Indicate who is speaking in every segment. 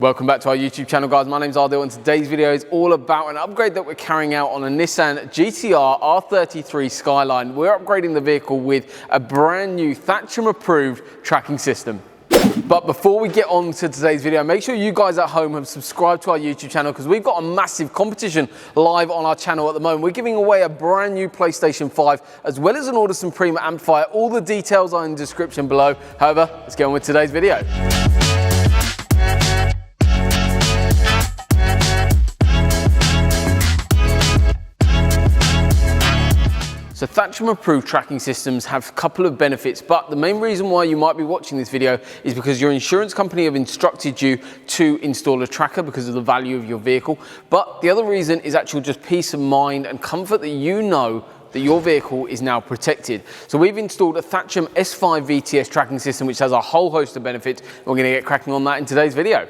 Speaker 1: Welcome back to our YouTube channel, guys. My name's Ardil and today's video is all about an upgrade that we're carrying out on a Nissan GTR R33 Skyline. We're upgrading the vehicle with a brand new Thatcham approved tracking system. But before we get on to today's video, make sure you guys at home have subscribed to our YouTube channel because we've got a massive competition live on our channel at the moment. We're giving away a brand new PlayStation 5 as well as an Audison amplifier. All the details are in the description below. However, let's get on with today's video. So Thatcham approved tracking systems have a couple of benefits, but the main reason why you might be watching this video is because your insurance company have instructed you to install a tracker because of the value of your vehicle. But the other reason is actual just peace of mind and comfort that you know that your vehicle is now protected. So we've installed a Thatcham S5 VTS tracking system which has a whole host of benefits. We're going to get cracking on that in today's video.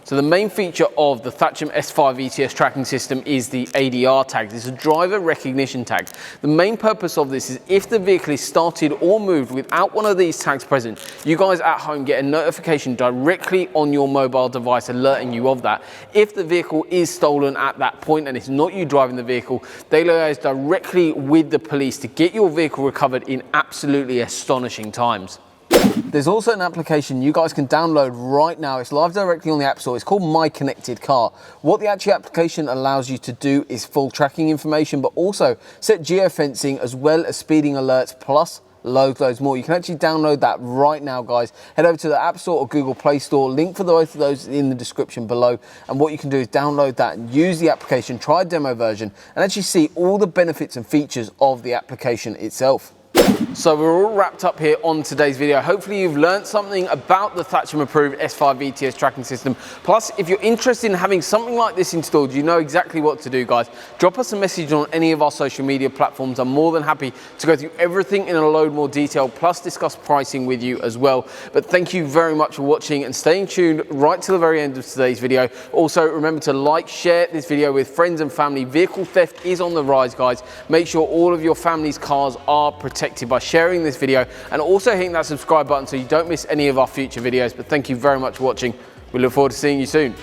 Speaker 1: So the main feature of the Thatcham S5 VTS tracking system is the ADR tag. This is a driver recognition tag. The main purpose of this is if the vehicle is started or moved without one of these tags present, you guys at home get a notification directly on your mobile device alerting you of that. If the vehicle is stolen at that point and it's not you driving the vehicle, they liaise directly with the police to get your vehicle recovered in absolutely astonishing times. There's also an application you guys can download right now. It's live directly on the App Store. It's called My Connected Car. What the actual application allows you to do is full tracking information, but also set geofencing as well as speeding alerts, plus loads more. You can actually download that right now, guys. Head over to the App Store or Google Play Store. Link for both of those in the description below. And what you can do is download that and use the application, try a demo version, and actually see all the benefits and features of the application itself. So we're all wrapped up here on today's video. Hopefully you've learned something about the Thatcham approved S5 VTS tracking system. Plus, if you're interested in having something like this installed, you know exactly what to do, guys. Drop us a message on any of our social media platforms. I'm more than happy to go through everything in a load more detail, plus discuss pricing with you as well. But thank you very much for watching and staying tuned right till the very end of today's video. Also, remember to like, share this video with friends and family. Vehicle theft is on the rise, guys. Make sure all of your family's cars are protected by sharing this video and also hitting that subscribe button so you don't miss any of our future videos. But thank you very much for watching. We look forward to seeing you soon.